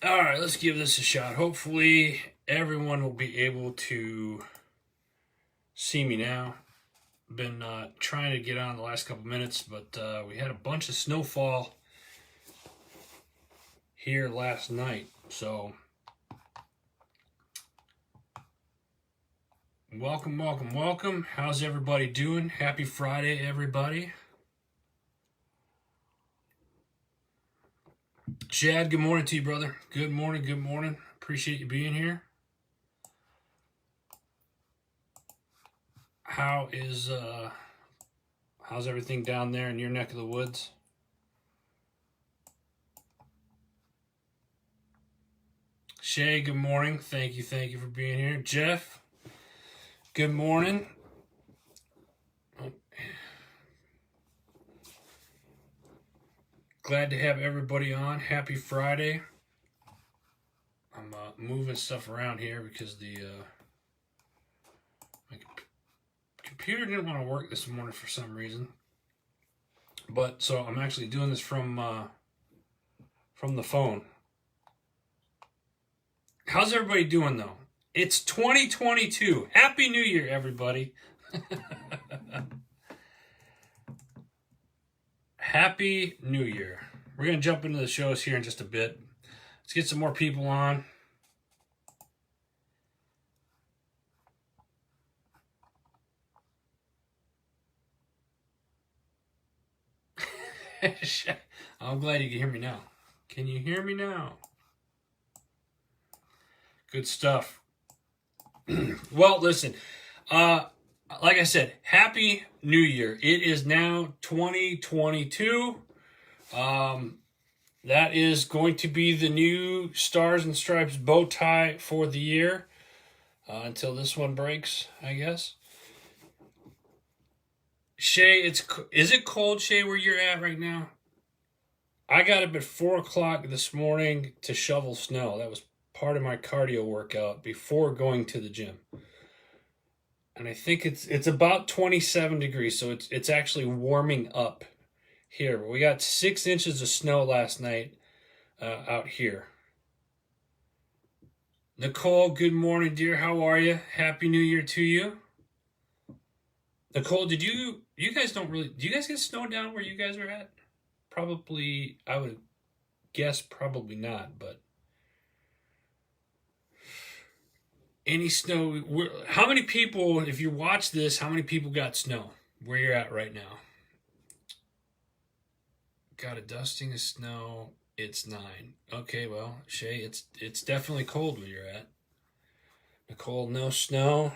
All right, let's give this a shot. Hopefully, everyone will be able to see me now. Been trying to get on the last couple minutes, but we had a bunch of snowfall here last night. So, welcome. How's everybody doing? Happy Friday, everybody. Chad, good morning to you, brother. Good morning. Appreciate you being here. How's everything down there in your neck of the woods? Shay, good morning. Thank you for being here. Jeff, good morning. Glad to have everybody on. Happy Friday. I'm moving stuff around here because my computer didn't want to work this morning for some reason. But so I'm actually doing this from the phone. How's everybody doing though? It's 2022. Happy New Year, everybody. Happy New Year. We're going to jump into the shows here in just a bit. Let's get some more people on. I'm glad you can hear me now. Can you hear me now? Good stuff. Well, listen. Like I said, Happy New Year. It is now 2022. That is going to be the new Stars and Stripes bow tie for the year. Until this one breaks, I guess. Shay, is it cold, Shay, where you're at right now? I got up at 4 o'clock this morning to shovel snow. That was part of my cardio workout before going to the gym. And I think it's about 27 degrees, so it's actually warming up here. But we got 6 inches of snow last night out here. Nicole, good morning, dear. How are you? Happy New Year to you. Nicole, you guys do you guys get snow down where you guys are at? Probably, I would guess probably not, but any snow, how many people, if you watch this, how many people got snow where you're at right now? Got a dusting of snow. It's 9. Okay, well, Shay, it's definitely cold where you're at. Nicole, no snow.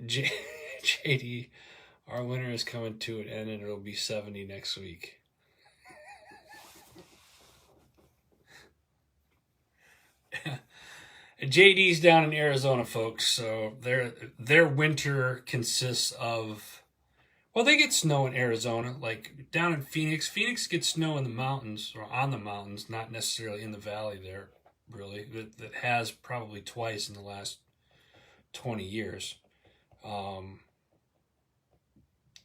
JD, our winter is coming to an end and it'll be 70 next week. JD's down in Arizona, folks, so their winter consists of, well, they get snow in Arizona, like down in Phoenix. Phoenix gets snow in the mountains, or on the mountains, not necessarily in the valley there, really. That has probably twice in the last 20 years.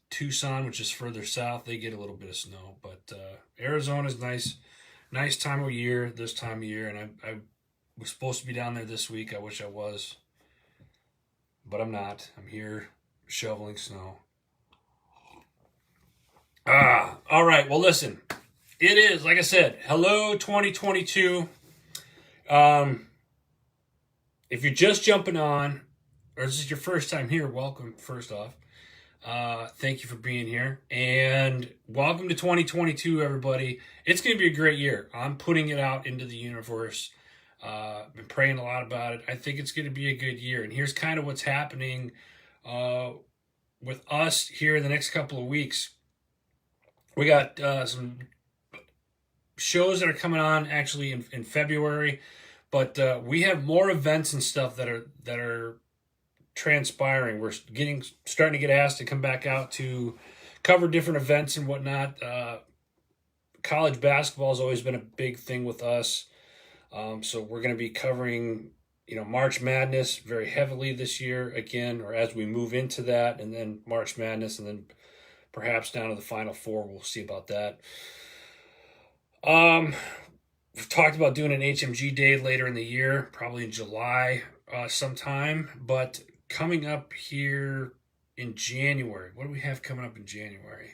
Tucson, which is further south, they get a little bit of snow, but Arizona's nice time of year, this time of year, and I was supposed to be down there this week. I wish I was, but I'm not. I'm here shoveling snow. All right. Well, listen, it is, like I said, hello 2022. If you're just jumping on, or this is your first time here, welcome, first off. Thank you for being here, and welcome to 2022, everybody. It's going to be a great year. I'm putting it out into the universe. Been praying a lot about it. I think it's going to be a good year, and here's kind of what's happening with us here in the next couple of weeks. We got some shows that are coming on actually in February, but we have more events and stuff that are transpiring. We're starting to get asked to come back out to cover different events and whatnot. College basketball has always been a big thing with us. So we're going to be covering, March Madness very heavily this year again, or as we move into that, and then March Madness, and then perhaps down to the Final Four. We'll see about that. We've talked about doing an HMG day later in the year, probably in July sometime. But coming up here in January, what do we have coming up in January?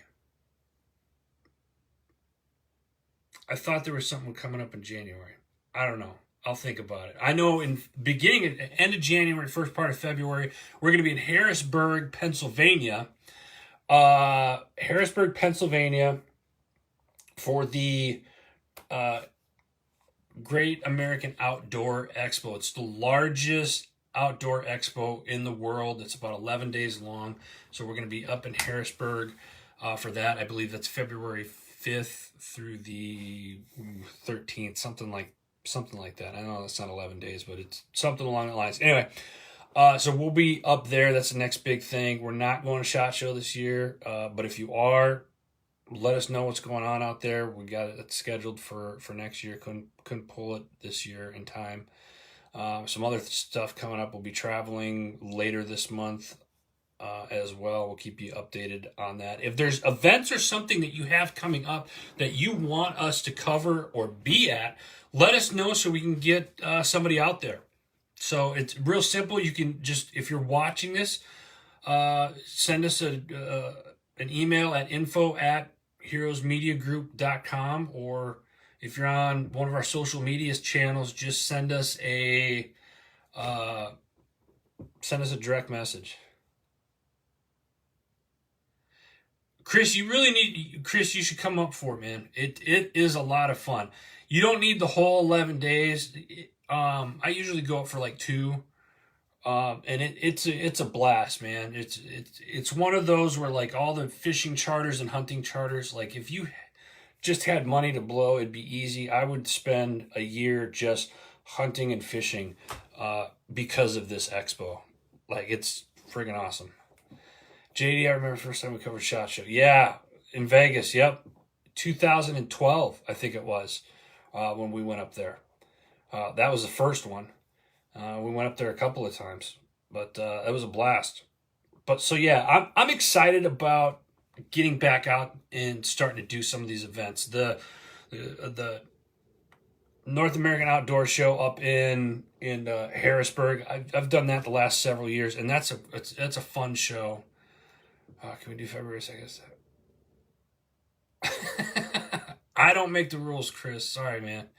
I thought there was something coming up in January. I don't know. I'll think about it. I know in end of January, first part of February, we're going to be in Harrisburg, Pennsylvania. Harrisburg, Pennsylvania, for the Great American Outdoor Expo. It's the largest outdoor expo in the world. It's about 11 days long. So we're going to be up in Harrisburg for that. I believe that's February 5th through the 13th, something like that. I know that's not 11 days, but it's something along the lines. Anyway, so we'll be up there. That's the next big thing. We're not going to SHOT Show this year, but if you are, let us know what's going on out there. We got it scheduled for next year. Couldn't pull it this year in time. Some other stuff coming up. We'll be traveling later this month as well. We'll keep you updated on that. If there's events or something that you have coming up that you want us to cover or be at, let us know so we can get somebody out there. So it's real simple. You can just, if you're watching this, send us an email at info@heroesmediagroup.com, or if you're on one of our social media channels, just send us a direct message. Chris, you should come up for it, man. It is a lot of fun. You don't need the whole 11 days. I usually go up for like 2. And it's a blast, man. It's one of those where, like, all the fishing charters and hunting charters, like, if you just had money to blow, it'd be easy. I would spend a year just hunting and fishing because of this expo. Like, it's friggin' awesome. JD, I remember the first time we covered SHOT Show. Yeah, in Vegas, yep. 2012, I think it was, when we went up there. That was the first one. We went up there a couple of times, but it was a blast. But so yeah, I'm excited about getting back out and starting to do some of these events. The North American Outdoor Show up in Harrisburg. I've done that the last several years, and that's a fun show. Can we do February 2nd? I don't make the rules, Chris. Sorry, man.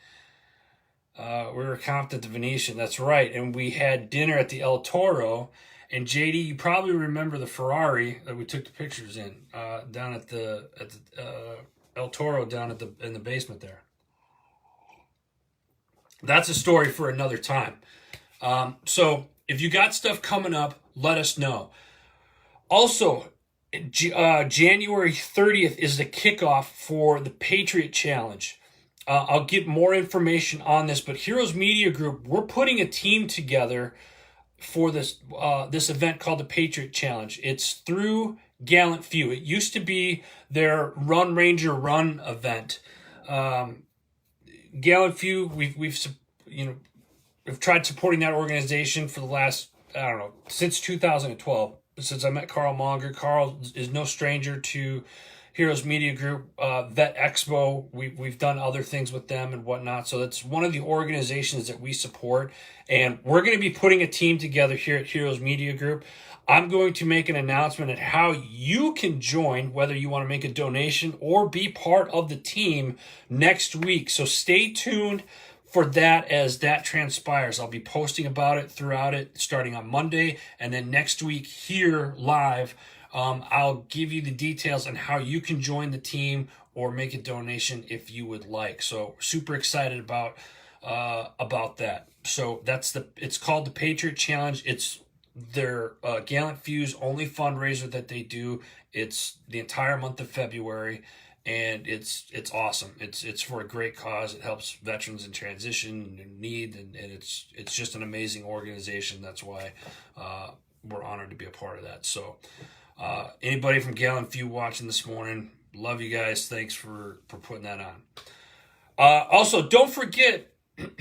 We were comped at the Venetian. That's right. And we had dinner at the El Toro. And JD, you probably remember the Ferrari that we took the pictures in down at the El Toro down in the basement there. That's a story for another time. So if you got stuff coming up, let us know. Also, January 30th is the kickoff for the Patriot Challenge. I'll get more information on this, but Heroes Media Group, we're putting a team together for this event called the Patriot Challenge. It's through Gallant Few. It used to be their Run Ranger Run event. Gallant Few, we've tried supporting that organization for the last, I don't know, since 2012. Since I met Carl Monger. Carl is no stranger to Heroes Media Group, Vet Expo. We've done other things with them and whatnot. So that's one of the organizations that we support. And we're going to be putting a team together here at Heroes Media Group. I'm going to make an announcement at how you can join, whether you want to make a donation or be part of the team next week. So stay tuned for that as that transpires. I'll be posting about it throughout it, starting on Monday, and then next week here live. I'll give you the details on how you can join the team or make a donation if you would like. So super excited about that. So it's called the Patriot Challenge. It's their Gallant Few's only fundraiser that they do. It's the entire month of February. And it's awesome. It's for a great cause. It helps veterans in transition and need, and it's just an amazing organization. That's why we're honored to be a part of that. So anybody from Gallant Few watching this morning, love you guys. Thanks for putting that on. Also, don't forget, if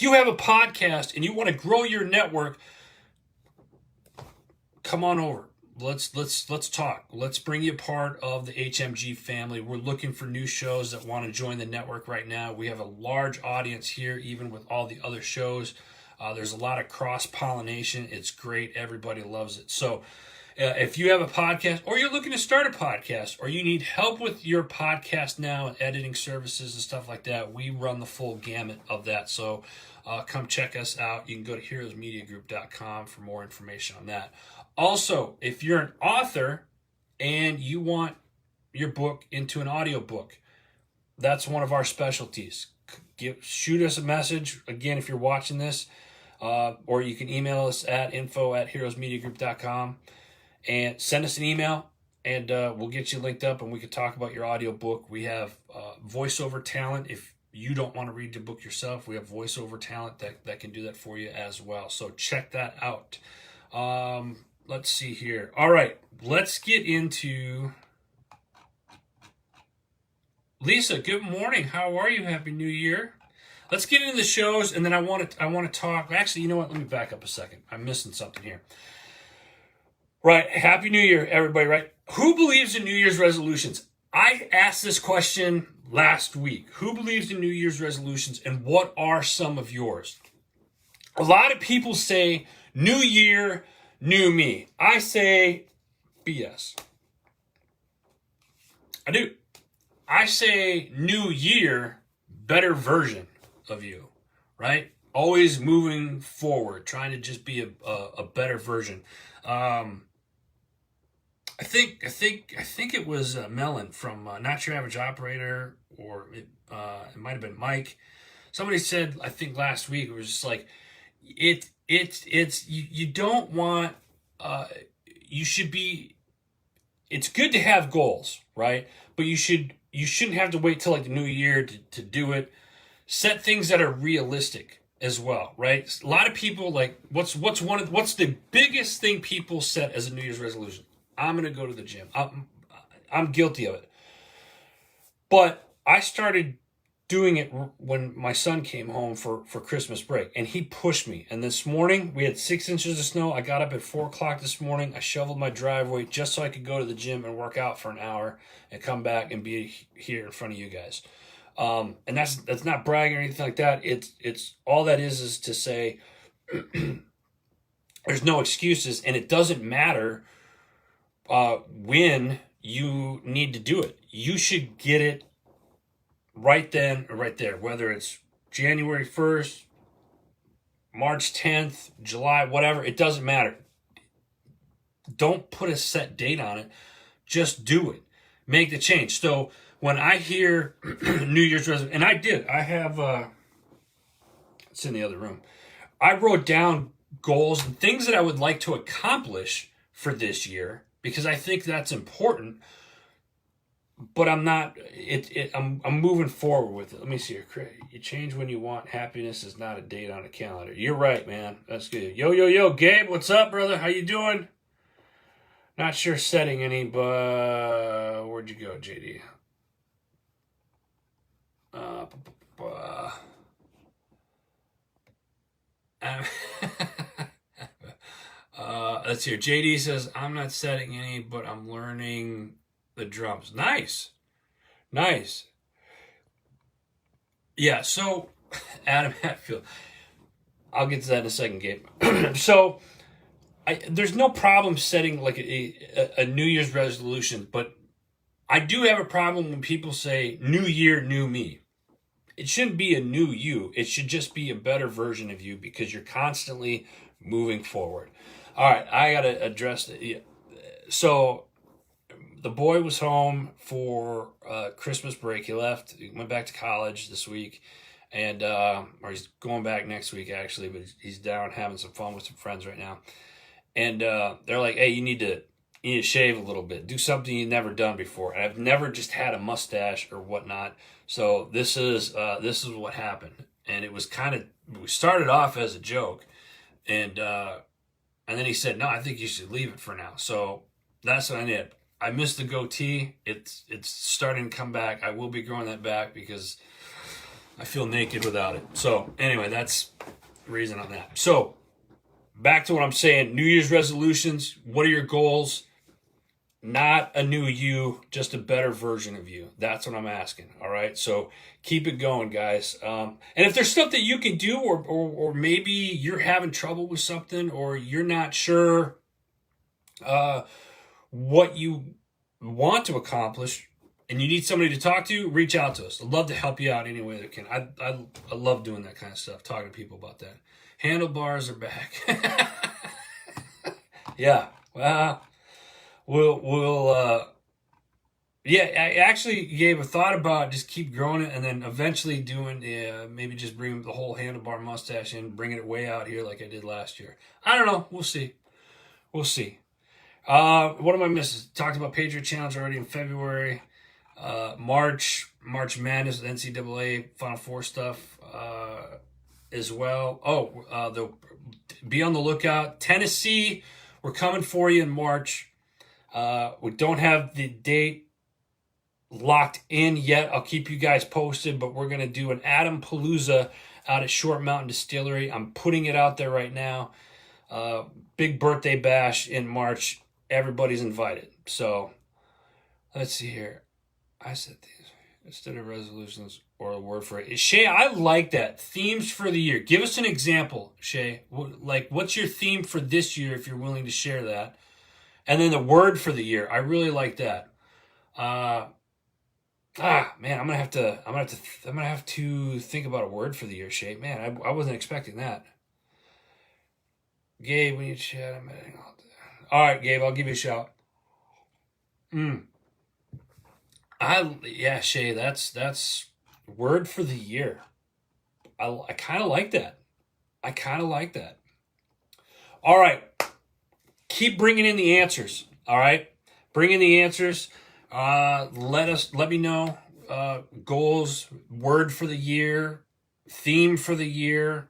you have a podcast and you want to grow your network, come on over. let's talk. Let's bring you part of the HMG family. We're looking for new shows that want to join the network right now. We have a large audience here, even with all the other shows. There's a lot of cross-pollination. It's great. Everybody loves it. So if you have a podcast, or you're looking to start a podcast, or you need help with your podcast now and editing services and stuff like that, we run the full gamut of that. So come check us out. You can go to heroesmediagroup.com for more information on that. Also, if you're an author and you want your book into an audiobook, that's one of our specialties. Shoot us a message. Again, if you're watching this, or you can email us at info@heroesmediagroup.com and send us an email, and we'll get you linked up and we can talk about your audiobook. We have voiceover talent. If you don't want to read the book yourself, we have voiceover talent that can do that for you as well. So check that out. Let's see here. All right, let's get into Lisa. Good morning. How are you? Happy New Year. Let's get into the shows, and then I want to talk. Actually, you know what? Let me back up a second. I'm missing something here. Right. Happy New Year, everybody. Right. Who believes in New Year's resolutions? I asked this question last week. Who believes in New Year's resolutions, and what are some of yours? A lot of people say New Year, new me. I say BS. I do. I say new year, better version of you, right? Always moving forward, trying to just be a better version. I think it was Mellon from Not Your Average Operator, or it might have been Mike. Somebody said, I think last week, it was just like, you don't want, you should be, it's good to have goals, right? But you shouldn't have to wait till like the new year to do it. Set things that are realistic as well, right? A lot of people, like, what's the biggest thing people set as a New Year's resolution? I'm going to go to the gym. I'm guilty of it. But I started doing it when my son came home for Christmas break, and he pushed me. And this morning, we had 6 inches of snow. I got up at 4 o'clock this morning. I shoveled my driveway just so I could go to the gym and work out for an hour and come back and be here in front of you guys. And that's not bragging or anything like that. It's all that is to say there's no excuses, and it doesn't matter when you need to do it. You should get it right then or right there, whether it's January 1st, March 10th, July, whatever, it doesn't matter. Don't put a set date on it. Just do it. Make the change. So when I hear New Year's resolution, and I have, it's in the other room. I wrote down goals and things that I would like to accomplish for this year, because I think that's important. But I'm not. I'm moving forward with it. Let me see here. You change when you want. Happiness is not a date on a calendar. You're right, man. That's good. Yo, Gabe. What's up, brother? How you doing? Not sure setting any, but where'd you go, JD? Let's hear. JD says, I'm not setting any, but I'm learning the drums. Nice. Yeah, so Adam Hatfield. I'll get to that in a second, Gabe. So there's no problem setting like a New Year's resolution, but I do have a problem when people say new year, new me. It shouldn't be a new you. It should just be a better version of you, because you're constantly moving forward. All right, I got to address it. So the boy was home for Christmas break. He left. He went back to college this week, and or he's going back next week, actually, but he's down having some fun with some friends right now. And they're like, hey, you need to shave a little bit. Do something you've never done before. And I've never just had a mustache or whatnot. So this is what happened. And it was we started off as a joke. And then he said, no, I think you should leave it for now. So that's what I did. I missed the goatee. It's starting to come back. I will be growing that back because I feel naked without it. So anyway, that's the reason on that. So back to what I'm saying. New Year's resolutions. What are your goals? not a new you, just a better version of you. That's what I'm asking. All right. So keep it going, guys. And if there's stuff that you can do, or maybe you're having trouble with something, or you're not sure what you want to accomplish, and you need somebody to talk to, reach out to us. I'd love to help you out any way that can. I love doing that kind of stuff, talking to people about that. Handlebars are back. Yeah. Yeah, I actually gave a thought about just keep growing it and then eventually doing, maybe just bring the whole handlebar mustache in, bringing it way out here like I did last year. I don't know. We'll see. We'll see. What am I missing? Talked about Patriot Challenge already in February. March Madness, NCAA Final Four stuff as well. Be on the lookout. Tennessee, we're coming for you in March. We don't have the date locked in yet. I'll keep you guys posted, but we're going to do an Adam Palooza out at Short Mountain Distillery. I'm putting it out there right now. Big birthday bash in March. Everybody's invited. So let's see here. I said these instead of resolutions or a word for it. Shay, I like that. Themes for the year. Give us an example, Shay. What's your theme for this year if you're willing to share that? And then the word for the year. I really like that. Man, I'm gonna have to think about a word for the year, Shay. Man, I wasn't expecting that. Gabe, we need to chat. All right, Gabe, I'll give you a shout. Shay, that's word for the year. I kind of like that. All right. Keep bringing in the answers. All right. Bring in the answers. Let me know goals, word for the year, theme for the year,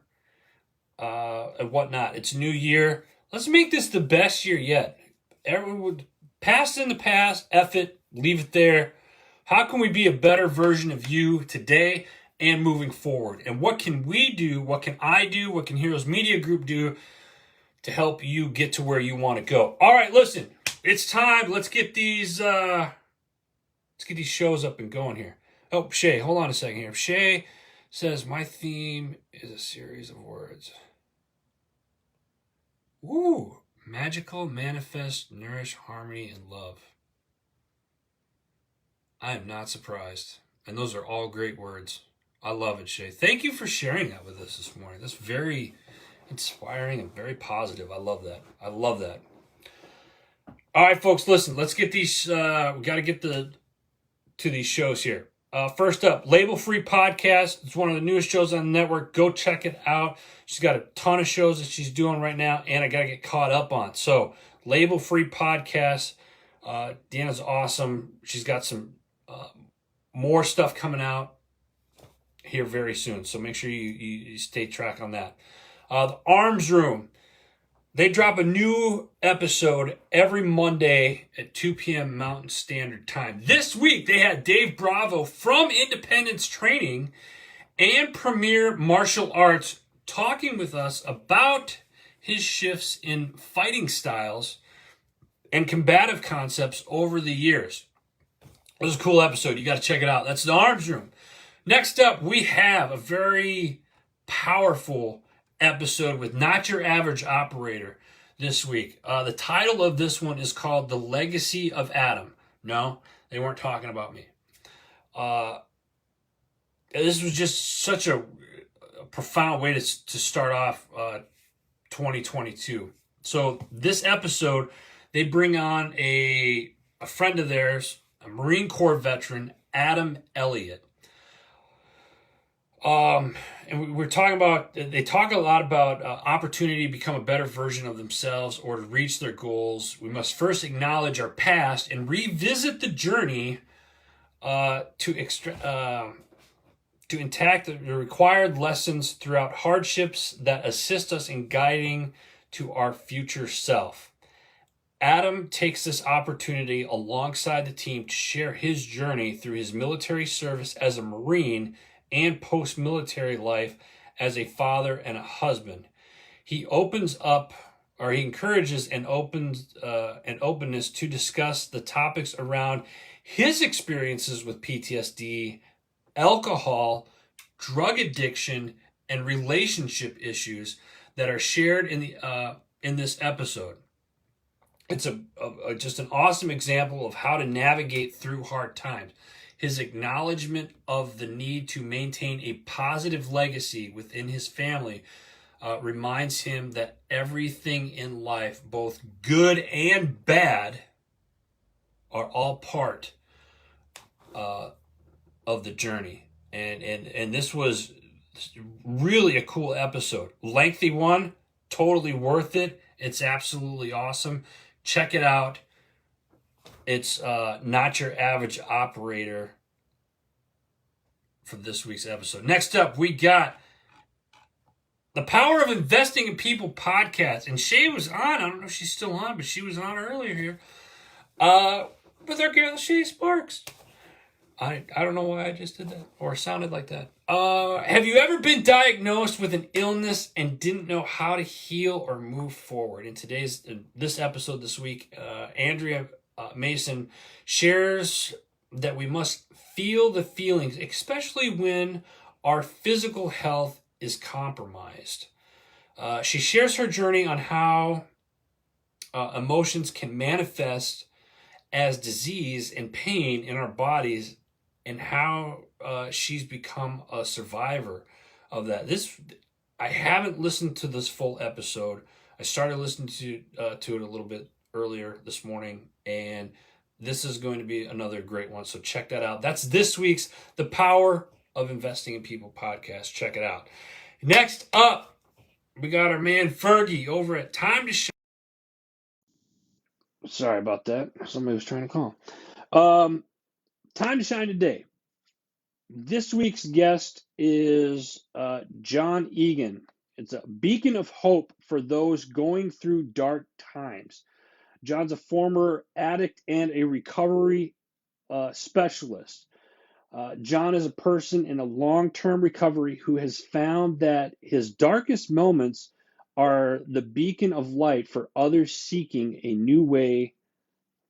and whatnot. It's a new year. Let's make this the best year yet. Everyone, past in the past, F it, leave it there. How can we be a better version of you today and moving forward? And what can we do? What can I do? What can Heroes Media Group do to help you get to where you want to go? All right, listen, it's time. Let's get these shows up and going here. Oh, Shay, hold on a second here. Shay says, my theme is a series of words. Ooh, magical, manifest, nourish, harmony, and love. I am not surprised. And those are all great words. I love it, Shay. Thank you for sharing that with us this morning. That's very inspiring and very positive. I love that. All right, folks, listen. Let's get these. We got to get to these shows here. First up, Label Free Podcast. It's one of the newest shows on the network. Go check it out. She's got a ton of shows that she's doing right now, and I got to get caught up on. So, Label Free Podcast. Deanna's awesome. She's got some more stuff coming out here very soon. So make sure you stay track on that. The Arms Room. They drop a new episode every Monday at 2 p.m. Mountain Standard Time. This week, they had Dave Bravo from Independence Training and Premier Martial Arts talking with us about his shifts in fighting styles and combative concepts over the years. It was a cool episode. You got to check it out. That's the Arms Room. Next up, we have a very powerful episode with Not Your Average Operator this week. The title of this one is called The Legacy of Adam. No, they weren't talking about me. This was just such a profound way to start off 2022. So this episode, they bring on a friend of theirs, a Marine Corps veteran, Adam Elliott. And we're talking about, they talk a lot about opportunity to become a better version of themselves or to reach their goals. We must first acknowledge our past and revisit the journey to intact the required lessons throughout hardships that assist us in guiding to our future self. Adam takes this opportunity alongside the team to share his journey through his military service as a Marine and post-military life as a father and a husband. He opens he encourages an openness to discuss the topics around his experiences with PTSD, alcohol, drug addiction, and relationship issues that are shared in this episode. It's just an awesome example of how to navigate through hard times. His acknowledgement of the need to maintain a positive legacy within his family reminds him that everything in life, both good and bad, are all part of the journey. And this was really a cool episode. Lengthy one, totally worth it. It's absolutely awesome. Check it out. It's Not Your Average Operator for this week's episode. Next up, we got the Power of Investing in People podcast. And Shay was on. I don't know if she's still on, but she was on earlier here with our girl Shay Sparks. I don't know why I just did that or sounded like that. Have you ever been diagnosed with an illness and didn't know how to heal or move forward? In this episode this week, Andrea Mason shares that we must feel the feelings, especially when our physical health is compromised. She shares her journey on how emotions can manifest as disease and pain in our bodies, and how she's become a survivor of that. I haven't listened to this full episode. I started listening to it a little bit earlier this morning, and this is going to be another great one. So check that out. That's this week's The Power of Investing in People podcast. Check it out. Next up, we got our man Fergie over at Time to Shine. Sorry about that. Somebody was trying to call. Time to Shine today. This week's guest is John Egan. It's a beacon of hope for those going through dark times. John's a former addict and a recovery specialist. John is a person in a long-term recovery who has found that his darkest moments are the beacon of light for others seeking a new way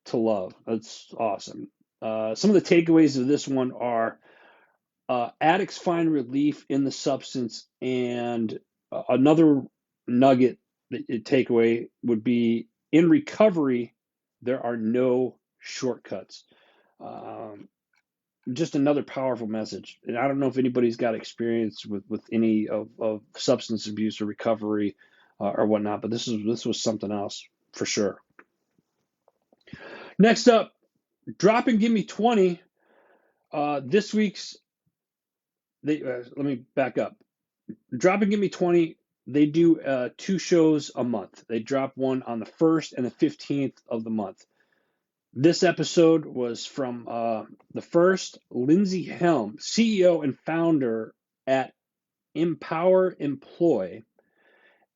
to love. That's awesome. Some of the takeaways of this one are addicts find relief in the substance, and another nugget takeaway would be in recovery, there are no shortcuts. Just another powerful message. And I don't know if anybody's got experience with any of substance abuse or recovery or whatnot, but this was something else for sure. Next up, Drop and Give Me 20. This week's, let me back up. Drop and Give Me 20, they do 2 shows a month. They drop one on the 1st and the 15th of the month. This episode was from the first, Lindsay Helm, CEO and founder at Empower Employ,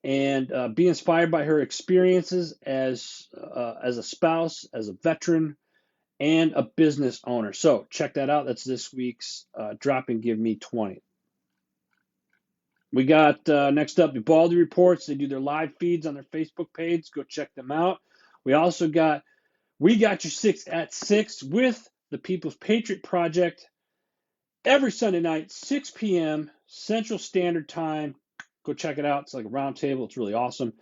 and be inspired by her experiences as a spouse, as a veteran, and a business owner. So check that out. That's this week's Drop and Give Me 20. We got next up the Baldy Reports. They do their live feeds on their Facebook page. Go check them out. We also got We Got Your 6 at 6 with the People's Patriot Project every Sunday night, 6 p.m. Central Standard Time. Go check it out. It's like a round table. It's really awesome.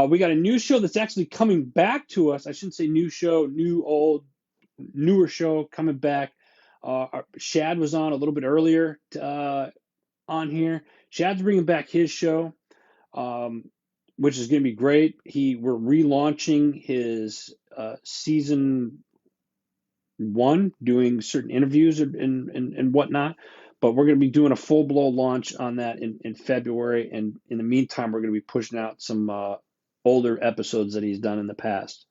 We got a new show that's actually coming back to us. I shouldn't say new show, newer show coming back. Shad was on a little bit earlier on here. Shad's bringing back his show, which is going to be great. We're relaunching his season 1, doing certain interviews and whatnot. But we're going to be doing a full-blow launch on that in February. And in the meantime, we're going to be pushing out some older episodes that he's done in the past.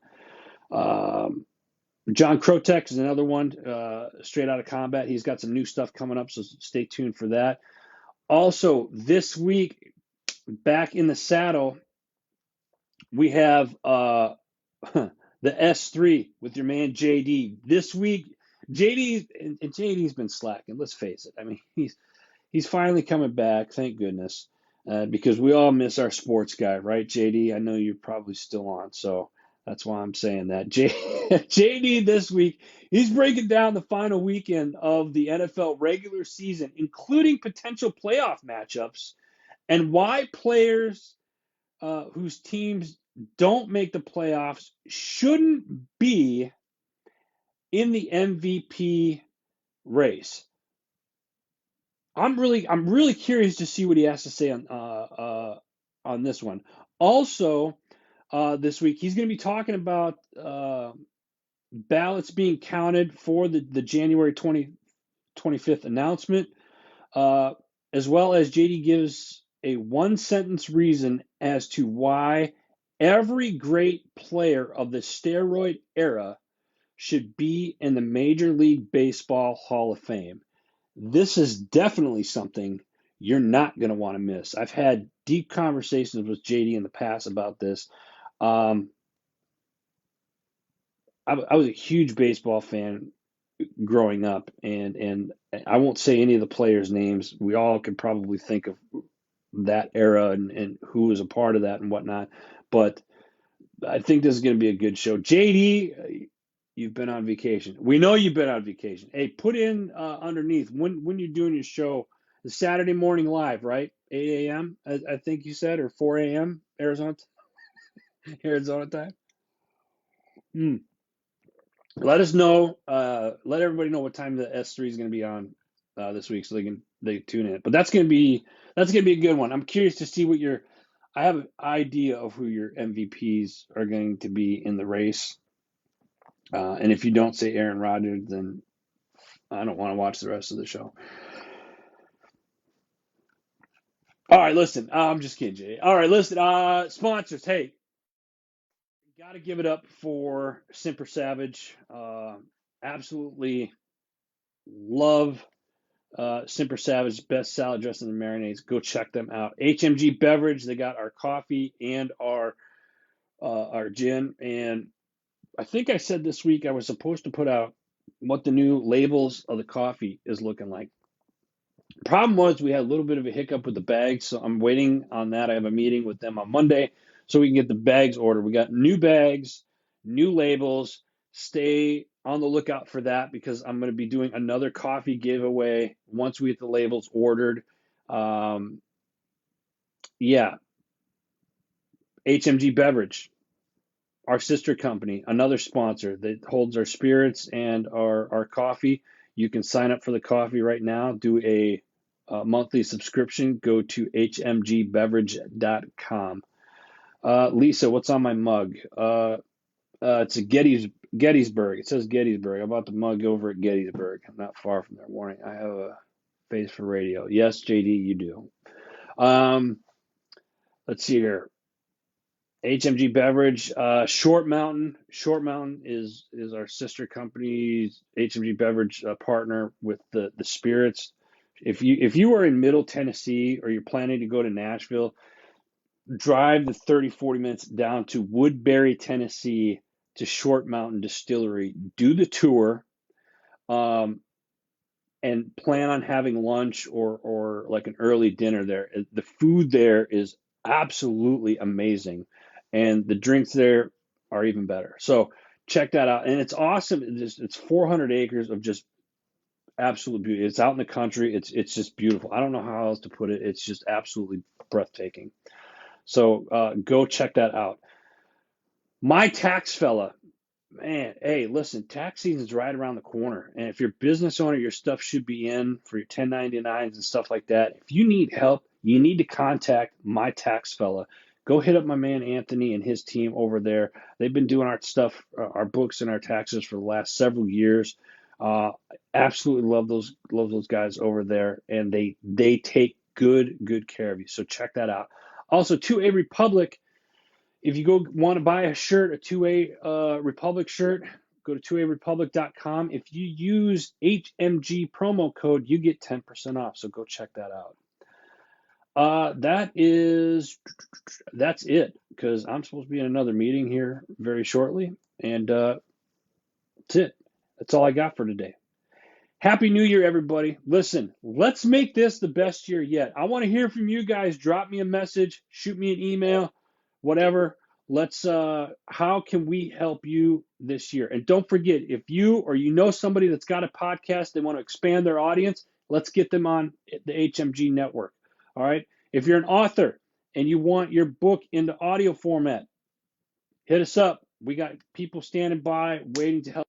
John Krotek is another one, straight out of combat. He's got some new stuff coming up, so stay tuned for that. Also, this week, back in the saddle, we have the S3 with your man JD. This week, JD's been slacking. Let's face it. I mean, he's finally coming back. Thank goodness. because we all miss our sports guy, right, JD? I know you're probably still on, so that's why I'm saying that. JD this week, he's breaking down the final weekend of the NFL regular season, including potential playoff matchups, and why players whose teams don't make the playoffs shouldn't be in the MVP race. I'm really curious to see what he has to say on this one. Also, this week he's going to be talking about ballots being counted for the January 25th announcement, uh, as well as JD gives a one sentence reason as to why every great player of the steroid era should be in the Major League Baseball Hall of Fame. This is definitely something you're not going to want to miss. I've had deep conversations with JD in the past about this. Um, I was a huge baseball fan growing up, and I won't say any of the players' names. We all could probably think of that era and who was a part of that and whatnot. But I think this is going to be a good show. JD, you've been on vacation. We know you've been on vacation. Hey, put in underneath when you're doing your show, the Saturday morning live, right? 8 a.m. I think you said, or 4 a.m. Arizona time. Mm. Let us know. Let everybody know what time the S3 is going to be on this week, so they tune in. But that's gonna be a good one. I'm curious to see what your. I have an idea of who your MVPs are going to be in the race. And if you don't say Aaron Rodgers, then I don't want to watch the rest of the show. All right, listen. I'm just kidding, Jay. All right, listen. Sponsors. Hey, got to give it up for Simper Savage. Absolutely love Simper Savage, best salad dressing and marinades. Go check them out. HMG Beverage. They got our coffee and our gin. And I think I said this week I was supposed to put out what the new labels of the coffee is looking like. Problem was we had a little bit of a hiccup with the bags, so I'm waiting on that. I have a meeting with them on Monday so we can get the bags ordered. We got new bags, new labels. Stay on the lookout for that because I'm going to be doing another coffee giveaway once we get the labels ordered. Um, yeah, HMG Beverage, our sister company, another sponsor that holds our spirits and our coffee. You can sign up for the coffee right now. Do a monthly subscription. Go to hmgbeverage.com. Lisa, what's on my mug? It's a Gettysburg. It says Gettysburg. I bought the mug over at Gettysburg. I'm not far from there. Warning, I have a face for radio. Yes, JD, you do. Let's see here. HMG Beverage, Short Mountain. Short Mountain is our sister company's HMG Beverage partner with the spirits. If you are in Middle Tennessee or you're planning to go to Nashville, drive the 30-40 minutes down to Woodbury, Tennessee to Short Mountain Distillery. Do the tour, um, and plan on having lunch or like an early dinner there. The food there is absolutely amazing, and the drinks there are even better. So check that out, and it's awesome. It's 400 acres of just absolute beauty. It's out in the country. It's just beautiful. I don't know how else to put it. It's just absolutely breathtaking. So go check that out. My Tax Fella. Man, hey, listen, tax season's right around the corner. And if you're a business owner, your stuff should be in for your 1099s and stuff like that. If you need help, you need to contact My Tax Fella. Go hit up my man Anthony and his team over there. They've been doing our stuff, our books and our taxes for the last several years. Uh, Absolutely love those guys over there, and they take good care of you. So check that out. Also, 2A Republic, if you go want to buy a shirt, a 2A Republic shirt, go to 2arepublic.com. If you use HMG promo code, you get 10% off. So go check that out. That's it because I'm supposed to be in another meeting here very shortly, and that's it. That's all I got for today. Happy New Year, everybody. Listen, let's make this the best year yet. I want to hear from you guys. Drop me a message, shoot me an email, whatever. Let's how can we help you this year? And don't forget, if you or you know somebody that's got a podcast, they want to expand their audience, let's get them on the HMG network. All right. If you're an author and you want your book into audio format, hit us up. We got people standing by waiting to help.